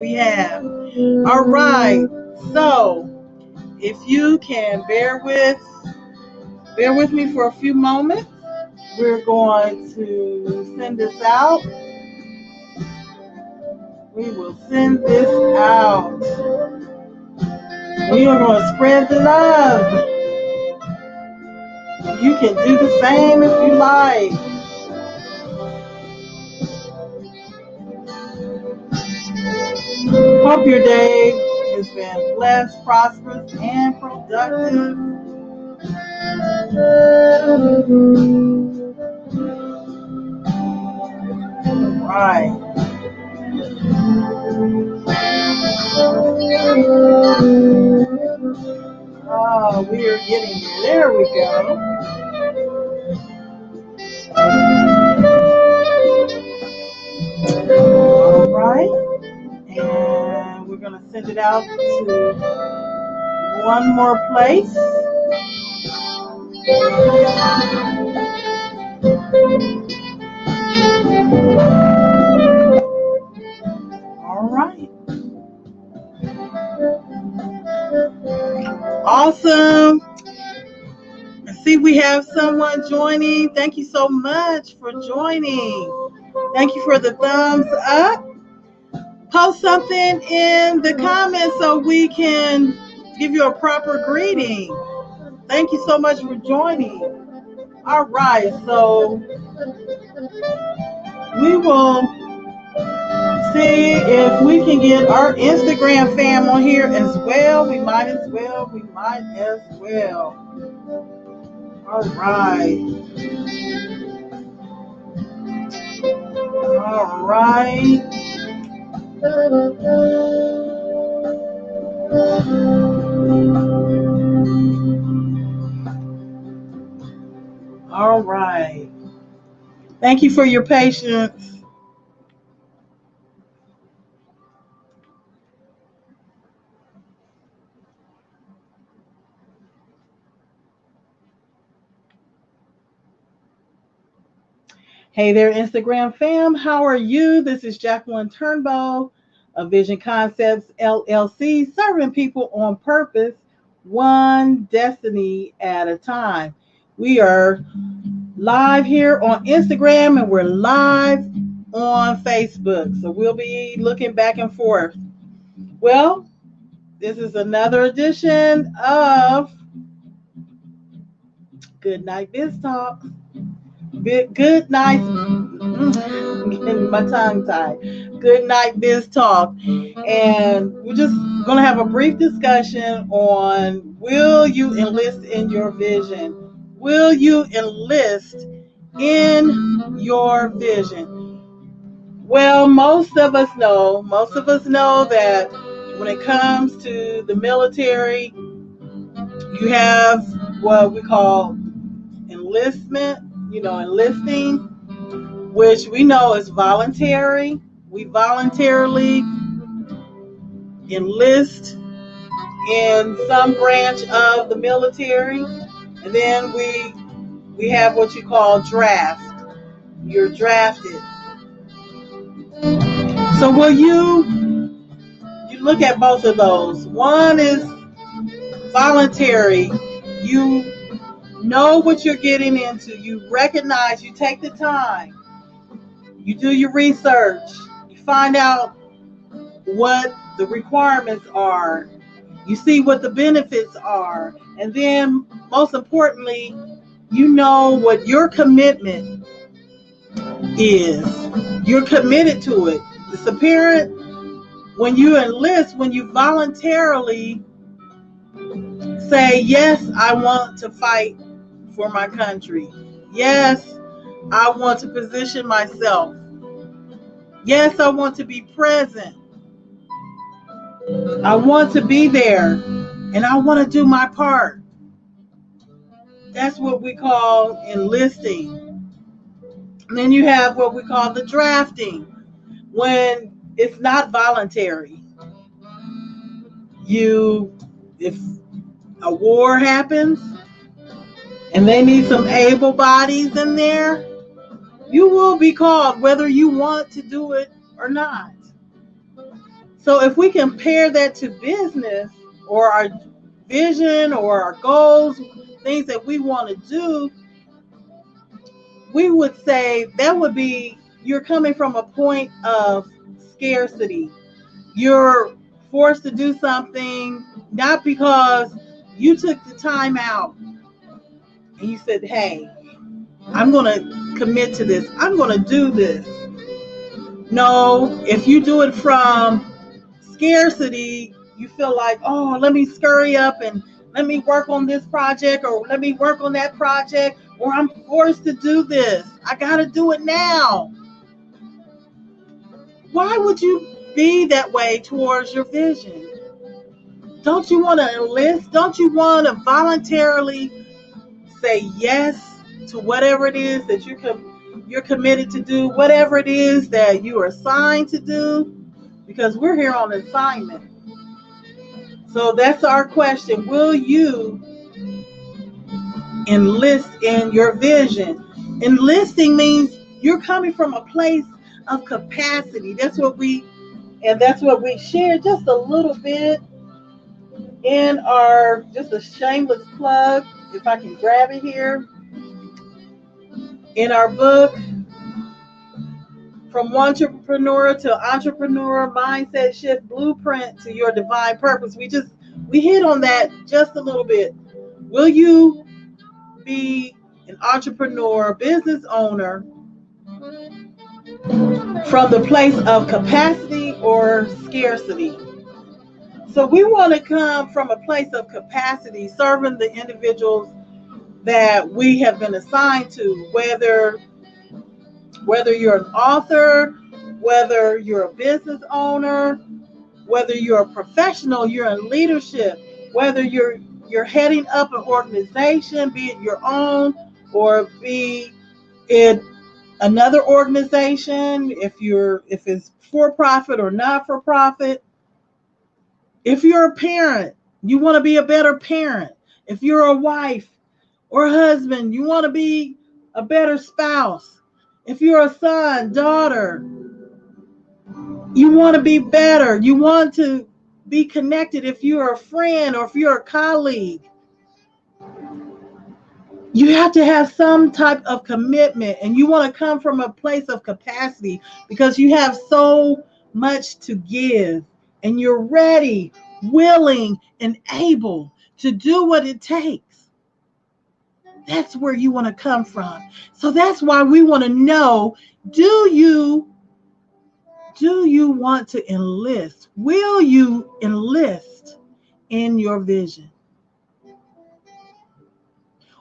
We have. All right. So, if you can bear with me for a few moments. We're going to send this out. We will send this out. We are going to spread the love. You can do the same if you like. Hope your day has been blessed, prosperous, and productive. Right. Oh, we are getting there. There we go. All right. And we're going to send it out to one more place. All right. Awesome. I see we have someone joining. Thank you so much for joining. Thank you for the thumbs up. Post something in the comments so we can give you a proper greeting. Thank you so much for joining. All right, so we will see if we can get our Instagram fam on here as well. We might as well. All right. All right. All right. Thank you for your patience. Hey there, Instagram fam. How are you? This is Jacqueline Turnbo of Vision Concepts LLC, serving people on purpose, one destiny at a time. We are live here on Instagram and we're live on Facebook. So we'll be looking back and forth. Well, this is another edition of Good Night Biz Talk. Good night. Getting my tongue tied. Good night, Biz Talk. And we're just going to have a brief discussion on, will you enlist in your vision? Will you enlist in your vision? Well, most of us know that when it comes to the military, you have what we call enlisting, which we know is voluntary. We voluntarily enlist in some branch of the military, and then we have what you call draft. You're drafted. So will you look at both of those? One is voluntary. You know what you're getting into. You recognize, you take the time. You do your research. You find out what the requirements are. You see what the benefits are. And then, most importantly, you know what your commitment is. You're committed to it. It's apparent when you enlist, when you voluntarily say, yes, I want to fight for my country. Yes, I want to position myself. Yes, I want to be present. I want to be there, and I want to do my part. That's what we call enlisting. And then you have what we call the drafting, when it's not voluntary. If a war happens and they need some able bodies in there, you will be called whether you want to do it or not. So if we compare that to business or our vision or our goals, things that we want to do, we would say that would be you're coming from a point of scarcity. You're forced to do something not because you took the time out and you said, hey, I'm going to commit to this. I'm going to do this. No, if you do it from scarcity, you feel like, oh, let me scurry up and let me work on this project or let me work on that project or I'm forced to do this. I got to do it now. Why would you be that way towards your vision? Don't you want to enlist? Don't you want to voluntarily say yes to whatever it is that you're committed to do, whatever it is that you are assigned to do? Because we're here on assignment. So that's our question. Will you enlist in your vision? Enlisting means you're coming from a place of capacity. That's what we share just a little bit in our, just a shameless plug, if I can grab it here, in our book, From Entrepreneur to Entrepreneur Mindset Shift Blueprint to Your Divine Purpose. We hit on that just a little bit. Will you be an entrepreneur, business owner from the place of capacity or scarcity? So we want to come from a place of capacity, serving the individuals that we have been assigned to, whether you're an author, whether you're a business owner, whether you're a professional, you're in leadership, whether you're heading up an organization, be it your own or be it another organization, if it's for profit or not for profit. If you're a parent, you want to be a better parent. If you're a wife or husband, you want to be a better spouse. If you're a son, daughter, you want to be better. You want to be connected. If you're a friend or if you're a colleague, you have to have some type of commitment and you want to come from a place of capacity because you have so much to give and you're ready, willing, and able to do what it takes. That's where you want to come from. So that's why we want to know, do you want to enlist? Will you enlist in your vision?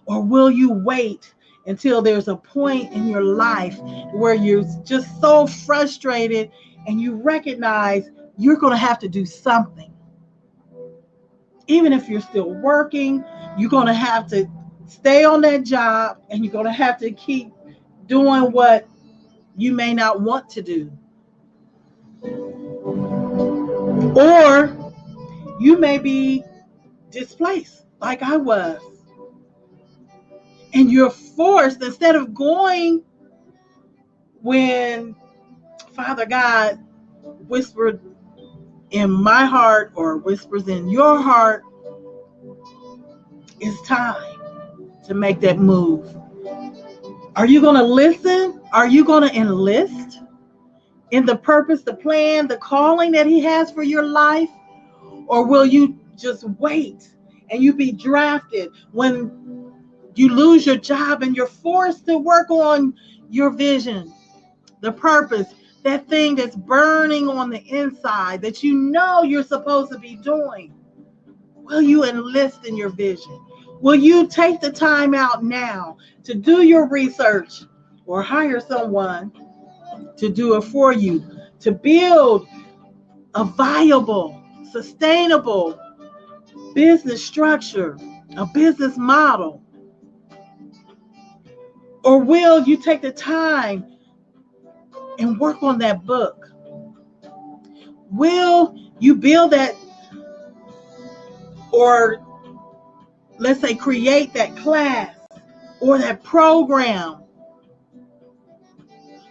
Or will you wait until there's a point in your life where you're just so frustrated and you recognize you're going to have to do something? Even if you're still working, you're going to have to stay on that job and you're going to have to keep doing what you may not want to do. Or you may be displaced like I was. And you're forced, instead of going when Father God whispered in my heart or whispers in your heart, it's time to make that move. Are you going to listen? Are you going to enlist in the purpose, the plan, the calling that He has for your life? Or will you just wait and you be drafted when you lose your job and you're forced to work on your vision, the purpose, that thing that's burning on the inside that you know you're supposed to be doing? Will you enlist in your vision? Will you take the time out now to do your research or hire someone to do it for you, to build a viable, sustainable business structure, a business model? Or will you take the time and work on that book? Will you build that, or let's say create that class or that program?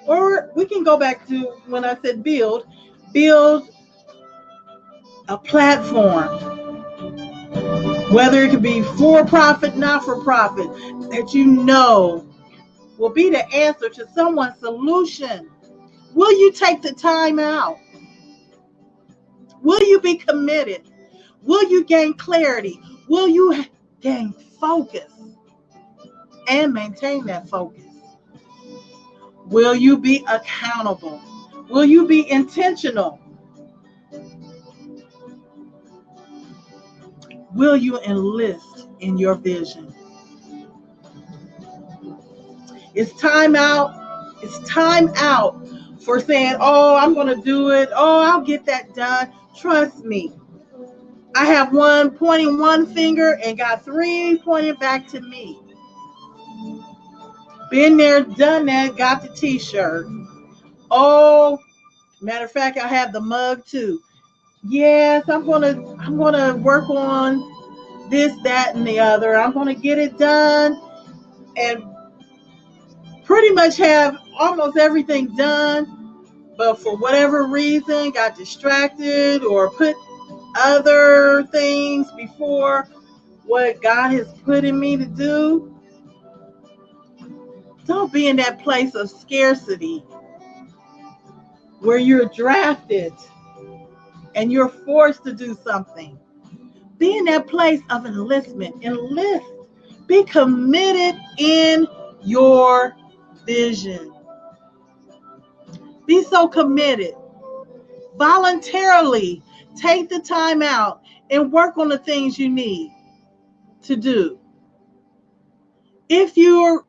Or we can go back to when I said build a platform, whether it could be for profit, not for profit, that you know will be the answer to someone's solution. Will you take the time out? Will you be committed? Will you gain clarity? Will you gain focus and maintain that focus? Will you be accountable? Will you be intentional? Will you enlist in your vision? It's time out. It's time out for saying, oh, I'm going to do it. Oh, I'll get that done. Trust me. I have one pointing one finger and got three pointing back to me. Been there, done that, got the t-shirt. Oh, matter of fact, I have the mug too. Yes, I'm gonna work on this, that, and the other. I'm gonna get it done and pretty much have almost everything done, but for whatever reason got distracted or put other things before what God has put in me to do. Don't be in that place of scarcity where you're drafted and you're forced to do something. Be in that place of enlistment. Enlist. Be committed in your vision. Be so committed. Voluntarily take the time out and work on the things you need to do. If you're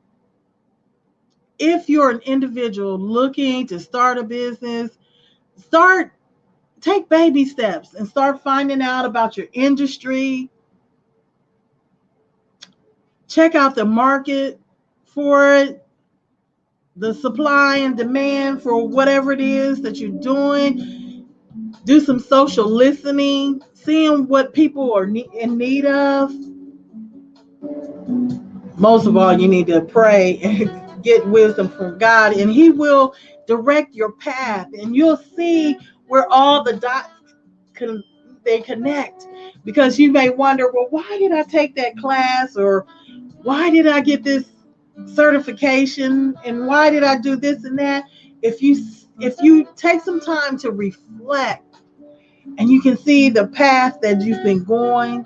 an individual looking to start a business, take baby steps and start finding out about your industry. Check out the market for it, the supply and demand for whatever it is that you're doing. Do some social listening, seeing what people are in need of. Most of all, you need to pray and get wisdom from God, and He will direct your path, and you'll see where all the dots they connect. Because you may wonder, well, why did I take that class, or why did I get this certification, and why did I do this and that? If you take some time to reflect, and you can see the path that you've been going,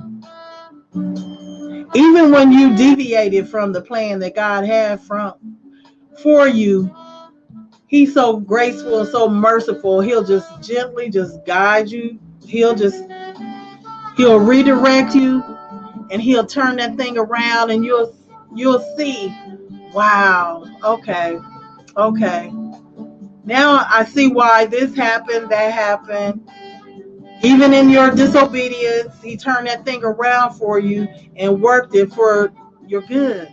even when you deviated from the plan that God had for you, He's so graceful and so merciful. He'll just gently just guide you. He'll redirect you, and He'll turn that thing around, and you'll see, wow, okay. Now I see why this happened, that happened. Even in your disobedience, He turned that thing around for you and worked it for your good.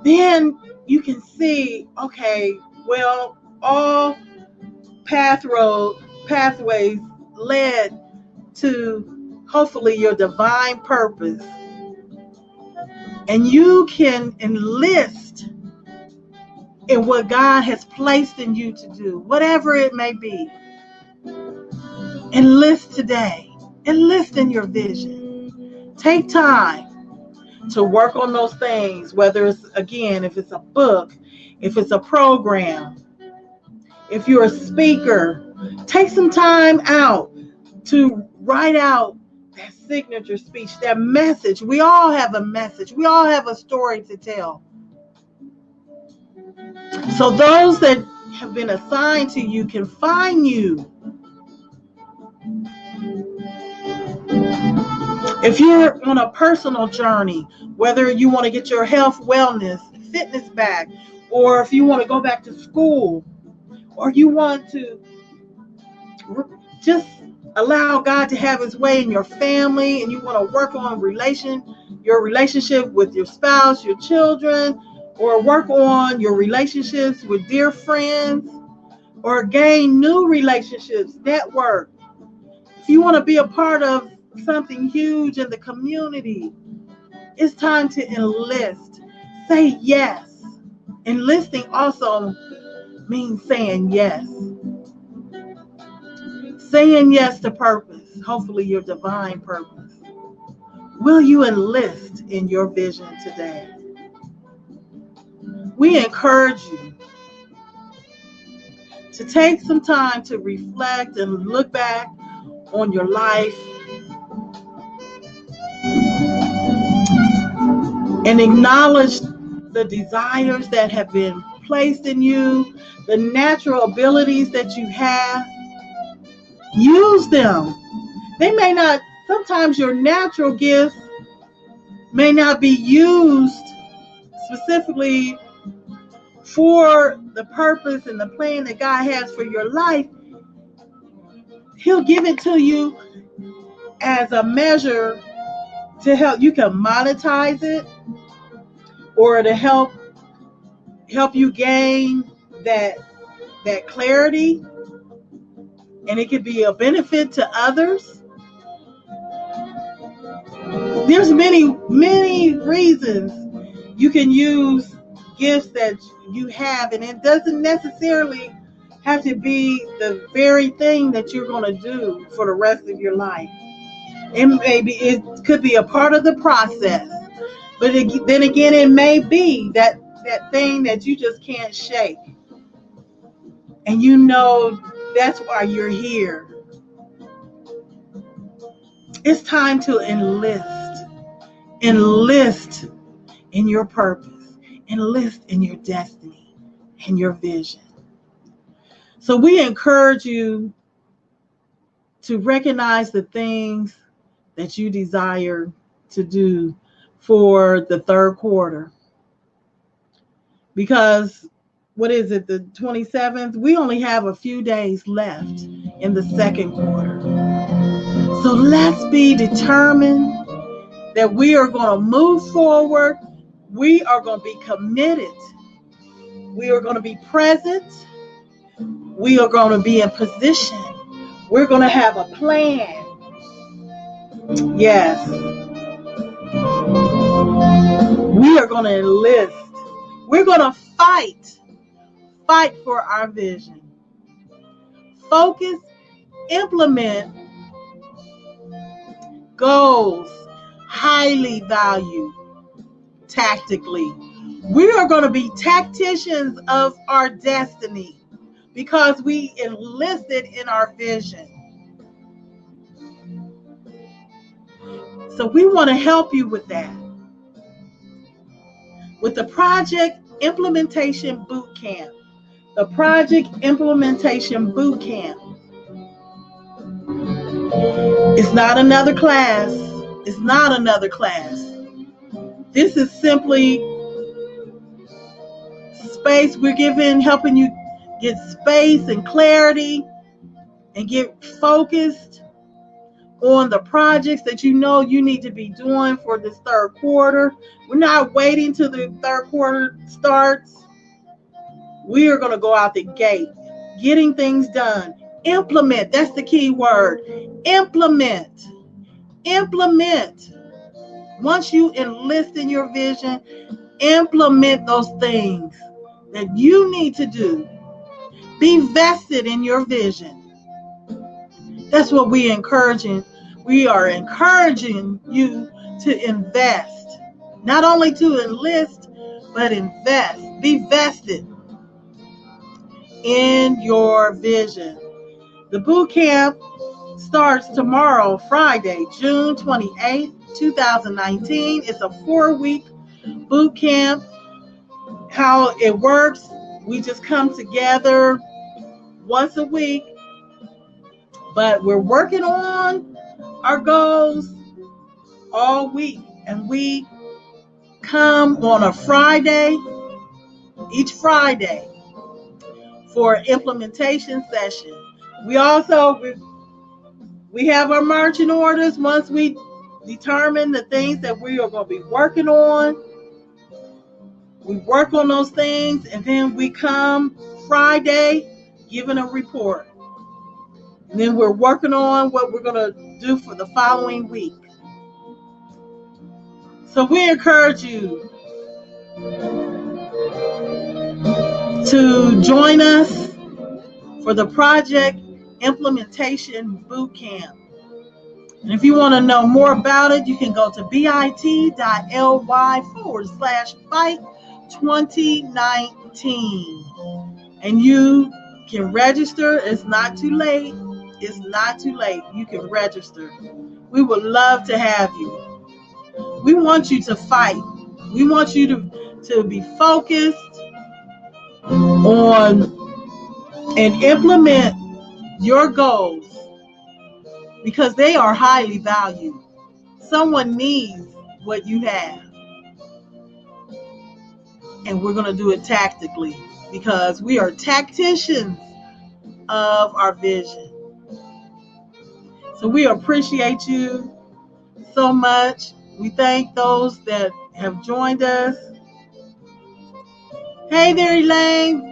Then you can see, okay, well, all pathways led to hopefully your divine purpose. And you can enlist in what God has placed in you to do, whatever it may be. Enlist today. Enlist in your vision. Take time to work on those things, whether it's, again, if it's a book, if it's a program, if you're a speaker, take some time out to write out that signature speech, that message. We all have a message. We all have a story to tell. So those that have been assigned to you can find you. If you're on a personal journey, whether you want to get your health, wellness, fitness back, or if you want to go back to school, or you want to just allow God to have His way in your family, and you want to work on your relationship with your spouse, your children, or work on your relationships with dear friends, or gain new relationships, network. If you want to be a part of something huge in the community, it's time to enlist. Say yes. Enlisting also means saying yes. saying yes to purpose, hopefully your divine purpose. Will you enlist in your vision today? We encourage you to take some time to reflect and look back on your life and acknowledge the desires that have been placed in you, the natural abilities that you have. Use them. They may not, sometimes your natural gifts may not be used specifically for the purpose and the plan that God has for your life. He'll give it to you as a measure to help you can monetize it, or to help you gain that clarity, and it could be a benefit to others. There's many reasons you can use gifts that you have, and it doesn't necessarily have to be the very thing that you're going to do for the rest of your life. It could be a part of the process, but then again, it may be that thing that you just can't shake, and you know that's why you're here. It's time to enlist in your purpose, enlist in your destiny and your vision. So we encourage you to recognize the things that you desire to do for the third quarter. Because, what is it, the 27th? We only have a few days left in the second quarter. So let's be determined that we are going to move forward. We are going to be committed. We are going to be present. We are going to be in position. We're going to have a plan. Yes. We are going to enlist. We're going to fight for our vision. Focus, implement goals highly valued tactically. We are going to be tacticians of our destiny because we enlisted in our vision. So we want to help you with that. With the Project Implementation Boot Camp. The Project Implementation Boot Camp. It's not another class. It's not another class. This is simply space we're giving, helping you get space and clarity and get focused on the projects that you know you need to be doing for this third quarter. We're not waiting till the third quarter starts. We are going to go out the gate, getting things done. Implement. That's the key word. Implement. Implement. Once you enlist in your vision, implement those things that you need to do. Be vested in your vision. That's what we are encouraging you to invest. Not only to enlist, but invest. Be vested in your vision. The boot camp starts tomorrow, Friday, June 28th, 2019. It's a 4-week boot camp. How it works, we just come together once a week, but we're working on our goals all week, and we come on a Friday, each Friday, for implementation session. We also we have our marching orders. Once we determine the things that we are going to be working on, we work on those things, and then we come Friday giving a report. And then we're working on what we're going to do for the following week. So we encourage you to join us for the Project Implementation Bootcamp. And if you want to know more about it, you can go to bit.ly/fight 2019. And you can register. It's not too late. It's not too late. You can register. We would love to have you. We want you to fight. We want you to be focused on and implement your goals because they are highly valued. Someone needs what you have. And we're going to do it tactically because we are tacticians of our vision. So we appreciate you so much. We thank those that have joined us. Hey there, Elaine.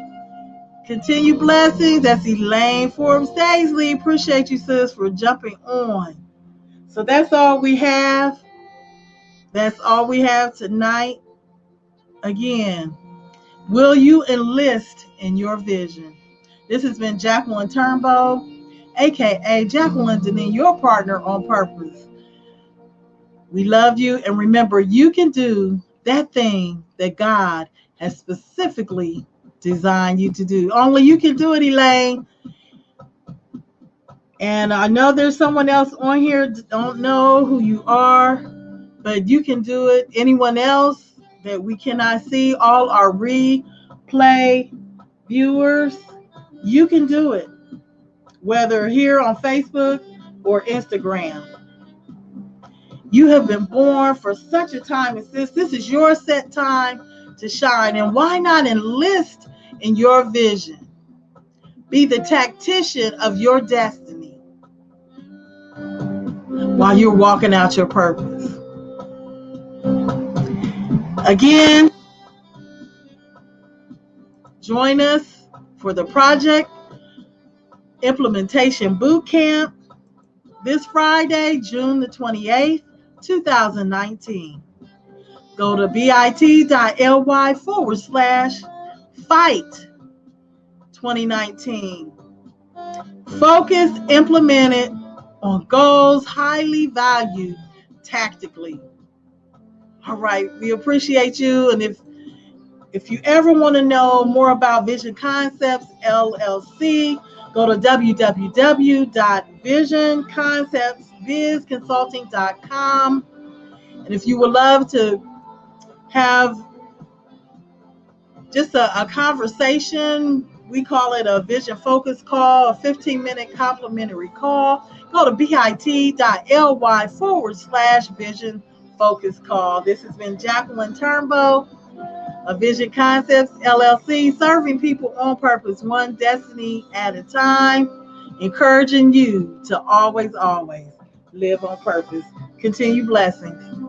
Continue blessings. That's Elaine Forbes Daisley. Appreciate you, sis, for jumping on. So that's all we have. That's all we have tonight. Again, will you enlist in your vision? This has been Jacqueline Turnbo, aka Jacqueline Deneen, your partner on purpose. We love you, and remember, you can do that thing that God has specifically designed you to do. Only you can do it, Elaine. And I know there's someone else on here, don't know who you are, but you can do it. Anyone else that we cannot see, all our replay viewers, you can do it, whether here on Facebook or Instagram. You have been born for such a time as this. This is your set time to shine. And why not enlist in your vision? Be the tactician of your destiny while you're walking out your purpose. Again, join us for the Project Implementation Bootcamp this Friday, June the 28th, 2019. Go to bit.ly/fight 2019. Focus implemented on goals highly valued tactically. All right, we appreciate you. And if you ever want to know more about Vision Concepts LLC, go to www.visionconceptsbizconsulting.com. And if you would love to have just a conversation, we call it a vision focus call, a 15-minute complimentary call, go to bit.ly/vision focus call. This has been Jacqueline Turnbo of Vision Concepts LLC, serving people on purpose, one destiny at a time, encouraging you to always live on purpose. Continue blessings.